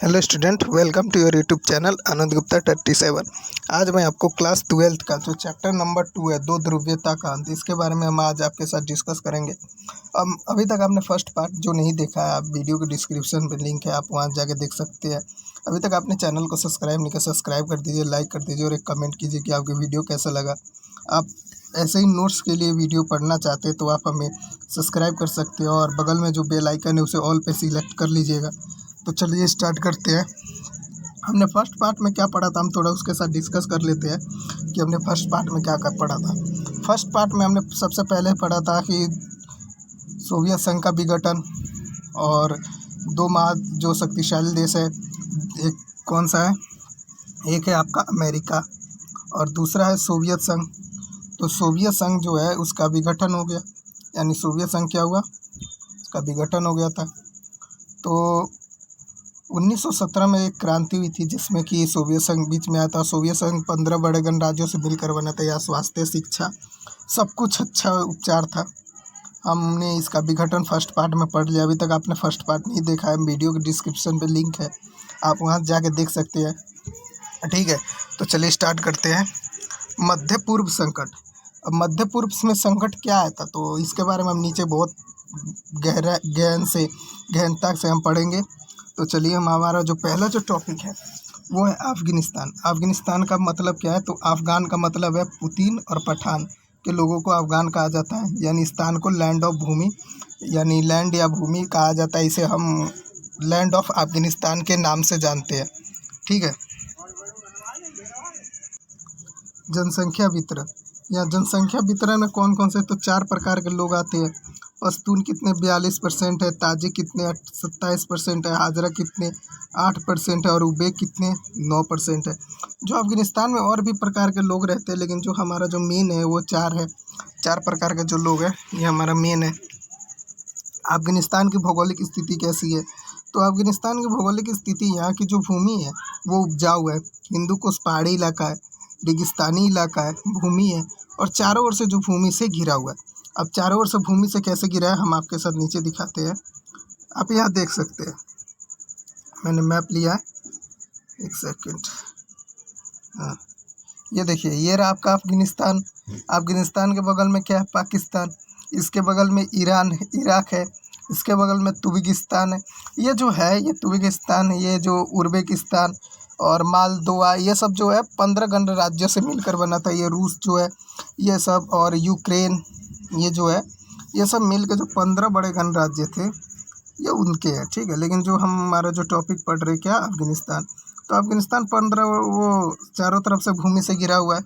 Hello student, welcome to your YouTube channel Anand Gupta 37। आज मैं आपको क्लास 12th का जो चैप्टर नंबर 2 है, दो ध्रुवीयता का अंत, इसके बारे में हम आज आपके साथ डिस्कस करेंगे। अभी तक आपने फर्स्ट पार्ट जो नहीं देखा है, आप वीडियो के डिस्क्रिप्शन पे लिंक है, आप वहाँ जाके देख सकते हैं। अभी तक आपने चैनल को सब्सक्राइब नहीं किया, सब्सक्राइब कर दीजिए, लाइक कर दीजिए और एक कमेंट कीजिए कि आपको वीडियो कैसा लगा। आप ऐसे ही नोट्स के लिए वीडियो पढ़ना चाहते हैं तो आप हमें सब्सक्राइब कर सकते हो और बगल में जो बेल आइकन है उसे ऑल पे सिलेक्ट कर लीजिएगा। तो चलिए स्टार्ट करते हैं। हमने फर्स्ट पार्ट में क्या पढ़ा था, हम थोड़ा उसके साथ डिस्कस कर लेते हैं कि हमने फर्स्ट पार्ट में क्या क्या पढ़ा था। फर्स्ट पार्ट में हमने सबसे पहले पढ़ा था कि सोवियत संघ का विघटन और दो जो शक्तिशाली देश है, एक कौन सा है, एक है आपका अमेरिका और दूसरा है सोवियत संघ। तो सोवियत संघ जो है उसका विघटन हो गया, यानी सोवियत संघ क्या हुआ, उसका विघटन हो गया था। तो 1917 में एक क्रांति हुई थी जिसमें कि सोवियत संघ बीच में आया था। सोवियत संघ 15 बड़े गणराज्यों से मिलकर बना था। यह स्वास्थ्य, शिक्षा, सब कुछ अच्छा उपचार था। हमने इसका विघटन फर्स्ट पार्ट में पढ़ लिया। अभी तक आपने फर्स्ट पार्ट नहीं देखा है, वीडियो के डिस्क्रिप्शन पे लिंक है, आप वहाँ जाके देख सकते हैं। ठीक है, तो चलिए स्टार्ट करते हैं। मध्य पूर्व संकट। अब मध्य पूर्व में संकट क्या आया था, तो इसके बारे में हम नीचे बहुत गहनता से हम पढ़ेंगे। तो चलिए, हम हमारा जो पहला जो टॉपिक है वो है अफ़गानिस्तान। अफ़गानिस्तान का मतलब क्या है, तो अफ़गान का मतलब है पुतीन और पठान के लोगों को अफ़गान कहा जाता है, यानी स्थान को लैंड ऑफ भूमि, यानी लैंड या भूमि कहा जाता है। इसे हम लैंड ऑफ अफ़गानिस्तान के नाम से जानते हैं। ठीक है। जनसंख्या वितरण, या जनसंख्या वितरण में कौन कौन से, तो 4 प्रकार के लोग आते हैं। पश्तून कितने 42% है, ताजिक कितने 27% है, हाजरा कितने 8% है और उबेक कितने 9% है। जो अफगानिस्तान में और भी प्रकार के लोग रहते हैं, लेकिन जो हमारा जो मेन है वो 4 है। 4 प्रकार के जो लोग हैं ये हमारा मेन है। अफगानिस्तान की भौगोलिक स्थिति कैसी है, तो अफगानिस्तान की भौगोलिक स्थिति, यहाँ की जो भूमि है वो उपजाऊ है, हिंदुकुश पहाड़ी इलाका है, रेगिस्तानी इलाका है, भूमि है और चारों ओर से जो भूमि से घिरा हुआ है। अब चारों ओर से भूमि से कैसे घिरा है हम आपके साथ नीचे दिखाते हैं। आप यहाँ देख सकते हैं, मैंने मैप लिया है, एक सेकंड। हाँ, ये देखिए, ये रहा आपका अफगानिस्तान। अफगानिस्तान के बगल में क्या है, पाकिस्तान। इसके बगल में ईरान, इराक है। इसके बगल में तुर्किस्तान है। ये जो है, ये तुर्किस्तान, ये जो उज़्बेकिस्तान और मालदोवा, ये सब जो है 15 गणराज्यों से मिलकर बना था। ये रूस जो है, ये सब, और यूक्रेन, ये जो है, ये सब मिलकर जो 15 बड़े गणराज्य थे ये उनके हैं। ठीक है, लेकिन जो हम हमारा जो टॉपिक पढ़ रहे क्या, अफगानिस्तान, तो अफगानिस्तान 15 वो चारों तरफ से भूमि से घिरा हुआ है।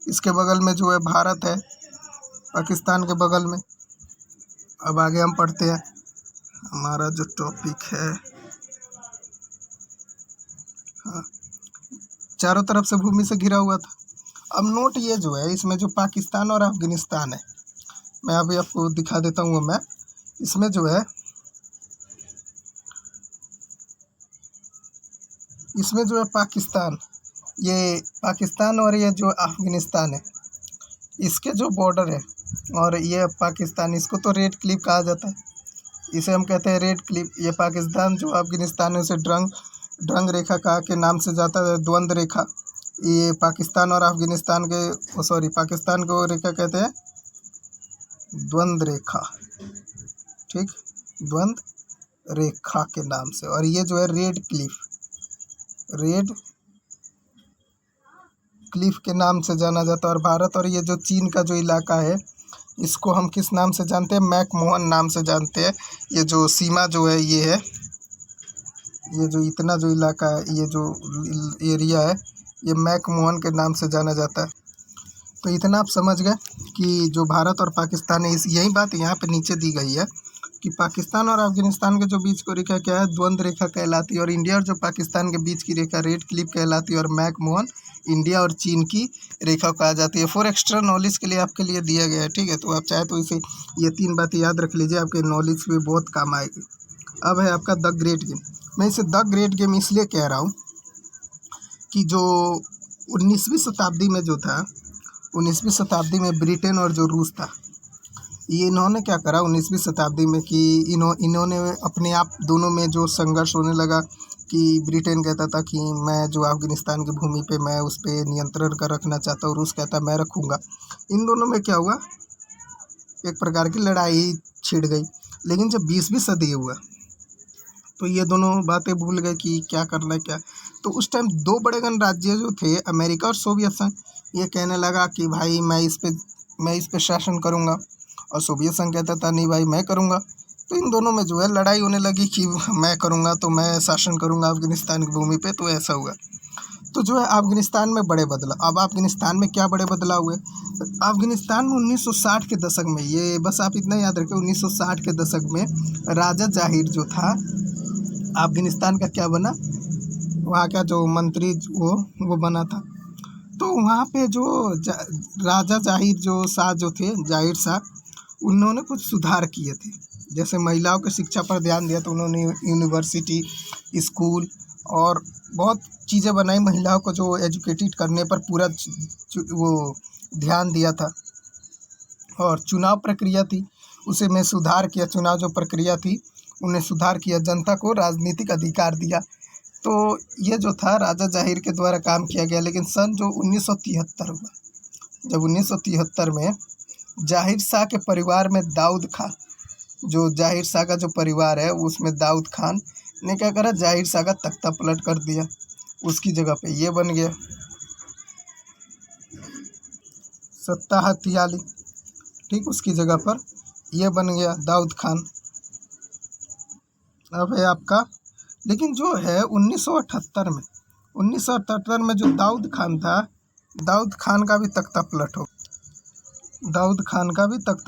इसके बगल में जो है भारत है, पाकिस्तान के बगल में। अब आगे हम पढ़ते हैं हमारा जो टॉपिक है। हाँ, चारों तरफ से भूमि से घिरा हुआ था। अब नोट, ये जो है इसमें जो पाकिस्तान और अफगानिस्तान है, मैं अभी आपको दिखा देता हूँ मैं। इसमें जो है, इसमें जो है पाकिस्तान, ये पाकिस्तान और ये जो अफगानिस्तान है, इसके जो बॉर्डर है, और ये पाकिस्तान, इसको तो रेड क्लिफ कहा जाता है, इसे हम कहते हैं रेड क्लिफ। ये पाकिस्तान जो अफगानिस्तान है उसे ड्रंग रेखा कहा के नाम से जाता है, द्वंद्व रेखा। ये पाकिस्तान और अफगानिस्तान के, पाकिस्तान को रेखा कहते हैं द्वंद्व रेखा। ठीक, द्वंद्व रेखा के नाम से। और ये जो है रेड क्लिफ के नाम से जाना जाता है। और भारत और ये जो चीन का जो इलाका है, इसको हम किस नाम से जानते हैं, मैकमोहन नाम से जानते हैं। ये जो सीमा जो है ये है, ये जो इतना जो इलाका है, ये जो एरिया है, ये मैकमोहन के नाम से जाना जाता है। तो इतना आप समझ गए कि जो भारत और पाकिस्तान है, यही बात यहाँ पे नीचे दी गई है कि पाकिस्तान और अफगानिस्तान के जो बीच को रेखा क्या है, द्वंद्व रेखा कहलाती है। और इंडिया और जो पाकिस्तान के बीच की रेखा रेड क्लिफ कहलाती है। और मैकमोहन इंडिया और चीन की रेखा कहा जाती है। फॉर एक्स्ट्रा नॉलेज के लिए आपके लिए दिया गया है। ठीक है, तो आप चाहे तो इसे, ये 3 बातें याद रख लीजिए, आपके नॉलेज में बहुत काम आएगी। अब है आपका द ग्रेट गेम। मैं इसे द ग्रेट गेम इसलिए कह रहा हूँ कि जो 19वीं शताब्दी में जो था, 19वीं शताब्दी में ब्रिटेन और जो रूस था, ये इन्होंने क्या करा 19वीं शताब्दी में कि इन्होंने अपने आप दोनों में जो संघर्ष होने लगा, कि ब्रिटेन कहता था कि मैं जो अफगानिस्तान की भूमि पे मैं उस पर नियंत्रण कर रखना चाहता हूँ, रूस कहता मैं रखूँगा। इन दोनों में क्या हुआ, एक प्रकार की लड़ाई छिड़ गई। लेकिन जब 20वीं सदी हुआ तो ये दोनों बातें भूल गए कि क्या करना है क्या। तो उस टाइम दो बड़े गणराज्य जो थे, अमेरिका और सोवियत संघ, ये कहने लगा कि भाई मैं इस पे शासन करूँगा, और सोवियत संघ कहता था नहीं भाई मैं करूँगा। तो इन दोनों में जो है लड़ाई होने लगी कि मैं करूँगा तो मैं शासन करूँगा अफगानिस्तान की भूमि पे। तो ऐसा हुआ। तो जो है अफगानिस्तान में बड़े बदलाव, अब अफगानिस्तान में क्या बड़े बदलाव हुए। अफगानिस्तान में 1960 के दशक में, ये बस आप इतना याद रखें, 1960 के दशक में राजा जाहिर जो था अफगानिस्तान का क्या बना, वहाँ का जो मंत्री वो बना था। तो वहाँ पे जो राजा जाहिर जो शाह जो थे, जाहिर शाह, उन्होंने कुछ सुधार किए थे। जैसे महिलाओं की शिक्षा पर ध्यान दिया, तो उन्होंने यूनिवर्सिटी, स्कूल और बहुत चीज़ें बनाई। महिलाओं को जो एजुकेटेड करने पर पूरा वो ध्यान दिया था। और चुनाव प्रक्रिया थी उसे में सुधार किया। चुनाव जो प्रक्रिया थी उन्हें सुधार किया, जनता को राजनीतिक अधिकार दिया। तो ये जो था राजा जाहिर के द्वारा काम किया गया। लेकिन सन जो 1973 हुआ, जब 1973 में जाहिर शाह के परिवार में दाऊद खान, जो जाहिर शाह का जो परिवार है उसमें दाऊद खान ने क्या करा, जाहिर शाह का तख्ता पलट कर दिया। उसकी जगह पे ये बन गया सत्ता हथियाली, ठीक, उसकी जगह पर ये बन गया दाऊद खान। अब है आपका, लेकिन जो है 1978 में जो दाऊद खान था, दाऊद खान का भी तख्ता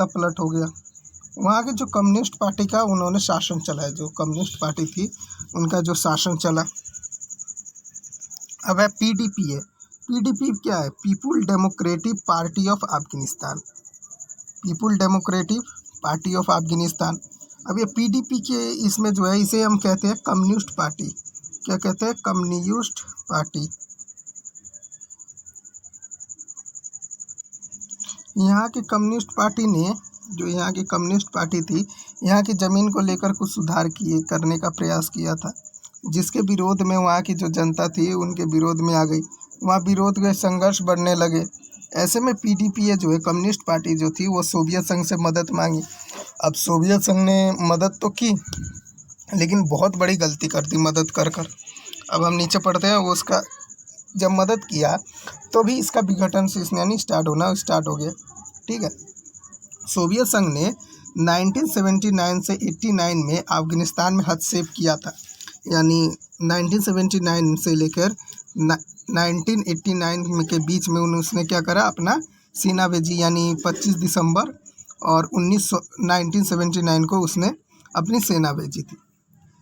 पलट हो गया। वहाँ की जो कम्युनिस्ट पार्टी का उन्होंने शासन चलाया, जो कम्युनिस्ट पार्टी थी उनका जो शासन चला। अब है पीडीपी है। पीडीपी क्या है, people democratic party of Afghanistan, people democratic party of Afghanistan. अब ये पीडीपी के इसमें जो है इसे हम कहते हैं कम्युनिस्ट पार्टी। क्या कहते हैं, कम्युनिस्ट पार्टी। यहाँ की कम्युनिस्ट पार्टी ने, जो यहाँ की कम्युनिस्ट पार्टी थी, यहाँ की ज़मीन को लेकर कुछ सुधार करने का प्रयास किया था, जिसके विरोध में वहाँ की जो जनता थी उनके विरोध में आ गई। वहाँ विरोध के संघर्ष बढ़ने लगे। ऐसे में पीडीपी जो है कम्युनिस्ट पार्टी जो थी वो सोवियत संघ से मदद मांगी। अब सोवियत संघ ने मदद तो की, लेकिन बहुत बड़ी गलती कर दी मदद कर कर। अब हम नीचे पढ़ते हैं, वो उसका जब मदद किया तो भी इसका विघटन यानी स्टार्ट हो गया। ठीक है, सोवियत संघ ने 1979 से 89 में अफगानिस्तान में हस्तक्षेप किया था। यानी 1979 से लेकर 1989 के बीच में उसने क्या करा, अपना सेना भेजी। यानी 25 दिसंबर और 1979 को उसने अपनी सेना भेजी थी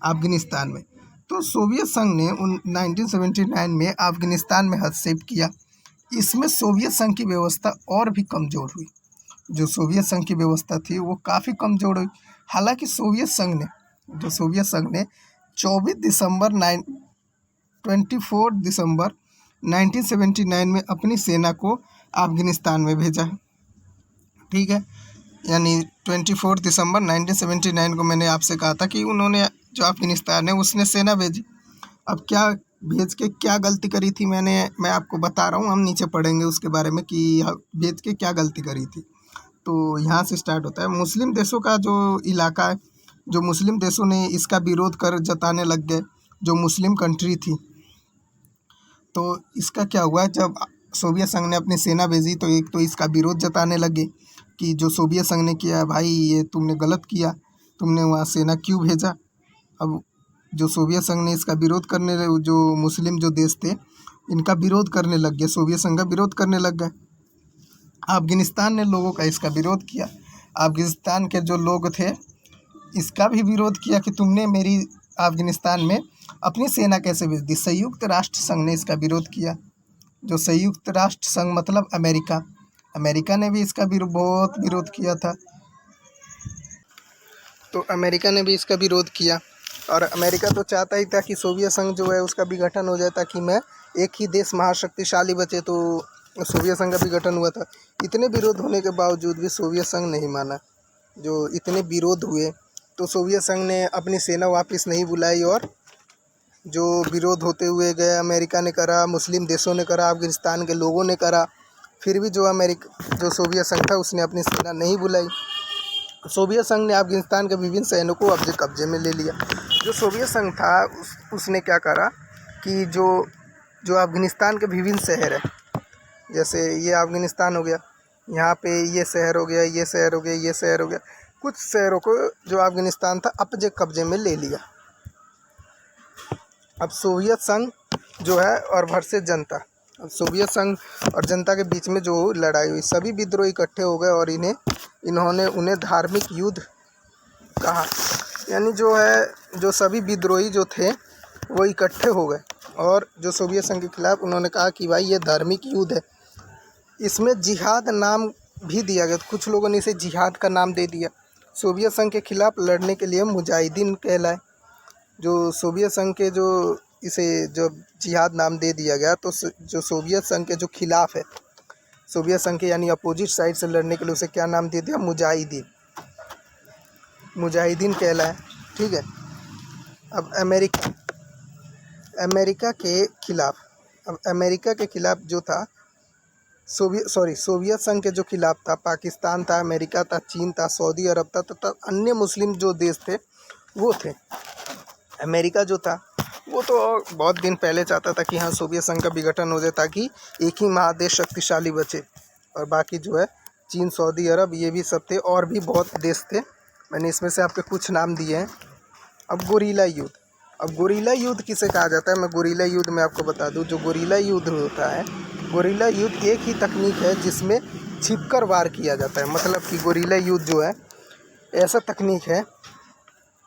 अफगानिस्तान में। तो सोवियत संघ ने 1979 में अफगानिस्तान में हस्तक्षेप किया। इसमें सोवियत संघ की व्यवस्था और भी कमज़ोर हुई। जो सोवियत संघ की व्यवस्था थी वो काफ़ी कमज़ोर हुई। हालांकि सोवियत संघ ने 24 दिसंबर 1979 में अपनी सेना को अफगानिस्तान में भेजा है। ठीक है, यानी 24 दिसंबर 1979 को मैंने आपसे कहा था कि उन्होंने जो अफगानिस्तान है उसने सेना भेजी। अब क्या भेज के क्या गलती करी थी मैं आपको बता रहा हूँ, हम नीचे पढ़ेंगे उसके बारे में कि भेज के क्या गलती करी थी। तो यहाँ से स्टार्ट होता है। मुस्लिम देशों का जो इलाका है, जो मुस्लिम देशों ने इसका विरोध कर जताने लग गए, जो मुस्लिम कंट्री थी। तो इसका क्या हुआ, जब सोवियत संघ ने अपनी सेना भेजी तो एक तो इसका विरोध जताने लगे कि जो सोवियत संघ ने किया भाई ये तुमने गलत किया, तुमने वहाँ सेना क्यों भेजा। अब जो सोवियत संघ ने इसका विरोध करने, जो मुस्लिम जो देश थे इनका विरोध करने लग गए, सोवियत संघ का विरोध करने लग गए। अफगानिस्तान ने लोगों का इसका विरोध किया। अफगानिस्तान के जो लोग थे इसका भी विरोध किया कि तुमने मेरी अफगानिस्तान में अपनी सेना कैसे भेज दी। संयुक्त राष्ट्र संघ ने इसका विरोध किया। जो संयुक्त राष्ट्र संघ मतलब अमेरिका ने भी इसका बहुत विरोध किया था। तो अमेरिका ने भी इसका विरोध किया, और अमेरिका तो चाहता ही था कि सोवियत संघ जो है उसका विघटन हो जाए ताकि मैं एक ही देश महाशक्तिशाली बचे। तो सोवियत संघ का विघटन हुआ था। इतने विरोध होने के बावजूद भी सोवियत संघ नहीं माना। जो इतने विरोध हुए तो सोवियत संघ ने अपनी सेना वापस नहीं बुलाई और जो विरोध होते हुए गए, अमेरिका ने करा, मुस्लिम देशों ने करा, अफगानिस्तान के लोगों ने करा, फिर भी जो सोवियत संघ था उसने अपनी सेना नहीं बुलाई। सोवियत संघ ने अफगानिस्तान के विभिन्न शहरों को अपने कब्जे में ले लिया। जो सोवियत संघ था उसने क्या करा कि जो अफगानिस्तान के विभिन्न शहर है, जैसे ये अफगानिस्तान हो गया, यहाँ पे ये शहर हो गया, ये शहर हो गया, ये शहर हो गया, कुछ शहरों को जो अफगानिस्तान था अपने कब्जे में ले लिया। अब सोवियत संघ जो है और वर्सेस जनता, अब सोवियत संघ और जनता के बीच में जो लड़ाई हुई, सभी विद्रोह इकट्ठे हो गए और इन्होंने उन्हें धार्मिक युद्ध कहा। यानी जो सभी विद्रोही जो थे वो इकट्ठे हो गए और जो सोवियत संघ के खिलाफ उन्होंने कहा कि भाई ये धार्मिक युद्ध है। इसमें जिहाद नाम भी दिया गया, कुछ लोगों ने इसे जिहाद का नाम दे दिया। सोवियत संघ के खिलाफ लड़ने के लिए मुजाहिदीन कहलाए। जो सोवियत संघ के इसे जो जिहाद नाम दे दिया गया, तो जो सोवियत संघ के जो खिलाफ है, सोवियत संघ के यानी अपोजिट साइड से लड़ने के लिए उसे क्या नाम दे दिया? मुजाहिदीन कहलाए। ठीक है। अब अमेरिका के खिलाफ जो था सोवियत संघ के जो खिलाफ था, पाकिस्तान था, अमेरिका था, चीन था, सऊदी अरब था तथा अन्य मुस्लिम जो देश थे वो थे। अमेरिका जो था वो तो बहुत दिन पहले चाहता था कि हाँ सोवियत संघ का विघटन हो जाए ताकि एक ही महादेश शक्तिशाली बचे, और बाकी जो है चीन, सऊदी अरब ये भी सब थे और भी बहुत देश थे। मैंने इसमें से आपके कुछ नाम दिए हैं। अब गोरीला युद्ध किसे कहा जाता है? मैं गोरीला युद्ध में आपको बता दूं। जो गोरीला युद्ध होता है, गोरीला युद्ध एक ही तकनीक है जिसमें छिपकर वार किया जाता है। मतलब कि गोरीला युद्ध जो है ऐसा तकनीक है,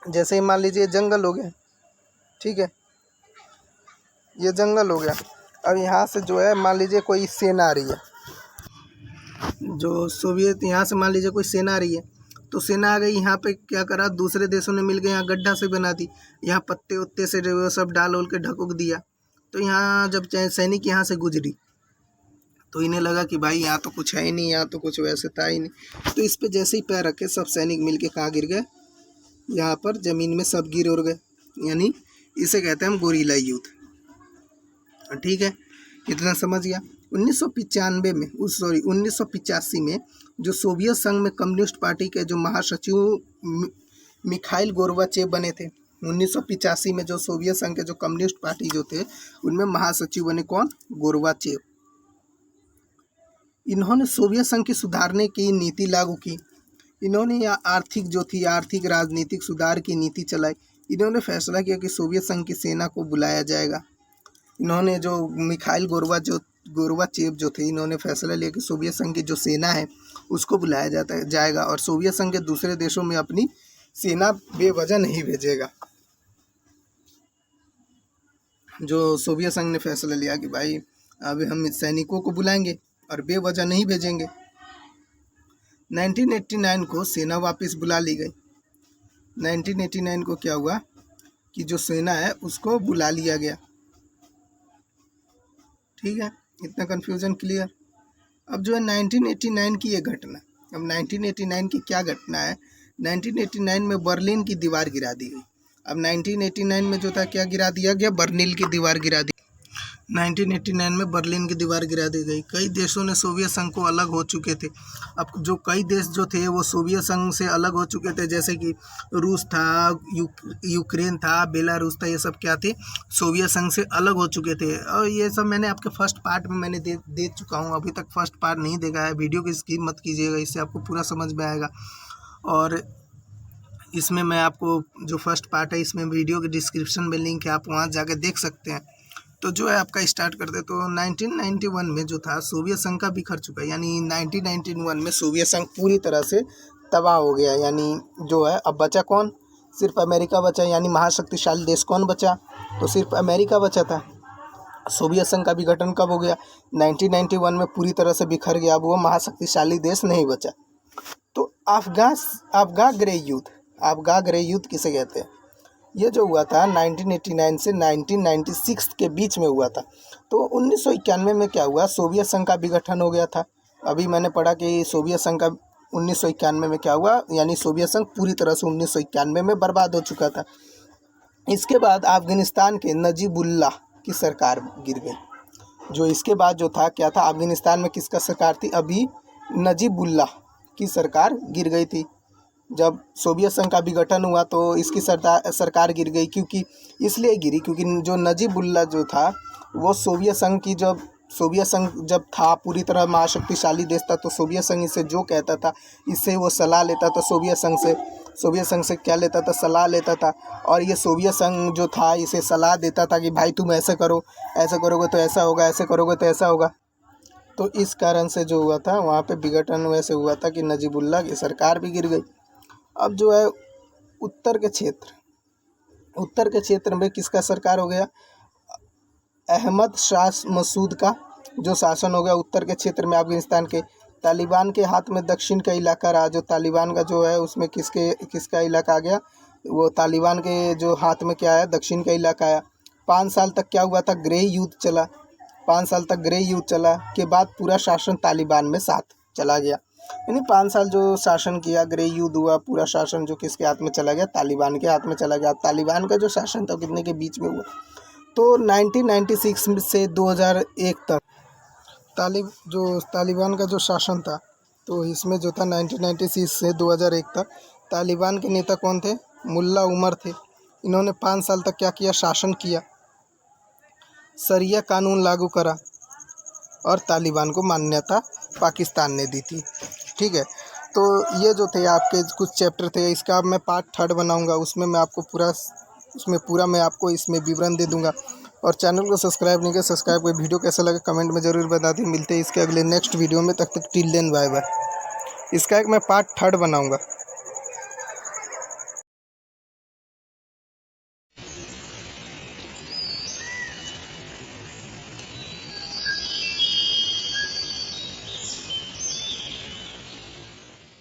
जैसे मान लीजिए जंगल हो गया, ठीक है, ये जंगल हो गया। अब यहाँ से जो है मान लीजिए कोई सेना आ रही है, जो सोवियत यहाँ से मान लीजिए कोई सेना आ रही है, तो सेना आ गई, यहाँ पे क्या करा, दूसरे देशों ने मिलकर यहाँ गड्ढा से बना दी, यहाँ पत्ते उत्ते से वो सब डाल उल के ढक दिया। तो यहाँ जब सैनिक यहाँ से गुजरी तो इन्हें लगा कि भाई यहाँ तो कुछ है ही नहीं, यहाँ तो कुछ वैसे था ही नहीं। तो इस पे जैसे ही पैर रखे सब सैनिक मिलके कहाँ गिर गए? यहाँ पर ज़मीन में सब गिर उड़ गए। यानी इसे कहते हैं हम गोरीला युद्ध। ठीक है, इतना समझ गया। 1985 में जो सोवियत संघ में कम्युनिस्ट पार्टी के जो महासचिव मिखाइल गोर्बाचेव बने थे, 1985 में जो सोवियत संघ के जो कम्युनिस्ट पार्टी जो थे उनमें महासचिव बने कौन? गोर्बाचेव। इन्होंने सोवियत संघ की सुधारने की नीति लागू की। इन्होंने आर्थिक राजनीतिक सुधार की नीति चलाई। इन्होंने फैसला किया कि सोवियत संघ की सेना को बुलाया जाएगा। इन्होंने जो मिखाइल गोर्बाचेव जो थे, इन्होंने फैसला लिया कि सोवियत संघ की जो सेना है उसको बुलाया जाएगा और सोवियत संघ के दूसरे देशों में अपनी सेना बेवजह नहीं भेजेगा। जो सोवियत संघ ने फैसला लिया कि भाई अभी हम सैनिकों को बुलाएंगे और बेवजह नहीं भेजेंगे। 1989 को सेना वापस बुला ली गई। 1989 को क्या हुआ कि जो सेना है उसको बुला लिया गया। ठीक है, इतना कन्फ्यूजन क्लियर। अब जो है 1989 की ये घटना, अब 1989 की क्या घटना है? 1989 में बर्लिन की दीवार गिरा दी गई। अब 1989 में जो था क्या गिरा दिया गया? बर्लिन की दीवार गिरा दी। 1989 में बर्लिन की दीवार गिरा दी गई। कई देशों ने सोवियत संघ को अलग हो चुके थे। अब जो कई देश जो थे वो सोवियत संघ से अलग हो चुके थे, जैसे कि रूस था, यूक्रेन था, बेलारूस था, ये सब क्या थे? सोवियत संघ से अलग हो चुके थे। और ये सब मैंने आपके फर्स्ट पार्ट में मैंने दे चुका हूँ। अभी तक फर्स्ट पार्ट नहीं देखा है, वीडियो की स्किप मत कीजिएगा, इससे आपको पूरा समझ में आएगा। और इसमें मैं आपको जो फर्स्ट पार्ट है इसमें वीडियो के डिस्क्रिप्शन में लिंक है, आप वहाँ जाकर देख सकते हैं। तो जो है आपका स्टार्ट करते तो 1991 में जो था सोवियत संघ का बिखर चुका है। यानी 1991 में सोवियत संघ पूरी तरह से तबाह हो गया। यानी जो है अब बचा कौन? सिर्फ अमेरिका बचा। यानी महाशक्तिशाली देश कौन बचा? तो सिर्फ अमेरिका बचा था। सोवियत संघ का विघटन कब हो गया? 1991 में पूरी तरह से बिखर गया। अब वो महाशक्तिशाली देश नहीं बचा। तो अफगान गृह युद्ध किसे कहते हैं? ये जो हुआ था 1989 से 1996 के बीच में हुआ था। तो 1991 में क्या हुआ? सोवियत संघ का विघटन हो गया था। अभी मैंने पढ़ा कि सोवियत संघ का 1991 में क्या हुआ, यानी सोवियत संघ पूरी तरह से 1991 में बर्बाद हो चुका था। इसके बाद अफ़गानिस्तान के नजीबुल्लाह की सरकार गिर गई। जो इसके बाद जो था क्या था, अफ़गानिस्तान में किसका सरकार थी, अभी नजीबुल्लाह की सरकार गिर गई थी। जब सोवियत संघ का विघटन हुआ तो इसकी सरकार गिर गई, क्योंकि इसलिए गिरी क्योंकि जो नजीबुल्लाह जो था वो सोवियत संघ जब था पूरी तरह महाशक्तिशाली देश था, तो सोवियत संघ इससे जो कहता था इससे वो सलाह लेता था। सोवियत संघ से क्या लेता था, सलाह लेता था। और ये सोवियत संघ जो था इसे सलाह देता था कि भाई तुम ऐसे करो, ऐसे करोगे तो ऐसा होगा, ऐसे करोगे तो ऐसा होगा। तो इस कारण से जो हुआ था वहाँ पे विघटन वैसे हुआ था कि नजीबुल्लाह की सरकार भी गिर गई। अब जो है उत्तर के क्षेत्र में किसका सरकार हो गया, अहमद शाह मसूद का जो शासन हो गया उत्तर के क्षेत्र में अफगानिस्तान के। तालिबान के हाथ में दक्षिण का इलाका रहा। जो तालिबान का जो है उसमें किसका इलाका आ गया, वो तालिबान के जो हाथ में क्या है, दक्षिण का इलाका आया। 5 साल तक क्या हुआ था, गृह युद्ध चला। 5 साल तक गृह युद्ध चला के बाद पूरा शासन तालिबान में साथ चला गया। यानी 5 साल जो शासन किया, गृह युद्ध हुआ, पूरा शासन जो किसके हाथ में चला गया, तालिबान के हाथ में चला गया। तालिबान का जो शासन था कितने के बीच में हुआ, तो 1996 से 2001 तक तालिबान का जो शासन था, तो इसमें जो था 1996 से 2001 तक तालिबान के नेता कौन थे, मुल्ला उमर थे। इन्होंने 5 साल तक क्या किया, शासन किया, शरिया कानून लागू करा और तालिबान को मान्यता पाकिस्तान ने दी थी। ठीक है, तो ये जो थे आपके कुछ चैप्टर थे, इसका अब मैं पार्ट 3 बनाऊंगा, उसमें मैं आपको पूरा मैं आपको इसमें विवरण दे दूंगा। और चैनल को सब्सक्राइब नहीं किया, सब्सक्राइब कर। वीडियो कैसा लगा कमेंट में ज़रूर बता दी। मिलते हैं इसके अगले नेक्स्ट वीडियो में, तब तक टिल देन बाय बाय। इसका एक मैं पार्ट 3 बनाऊंगा।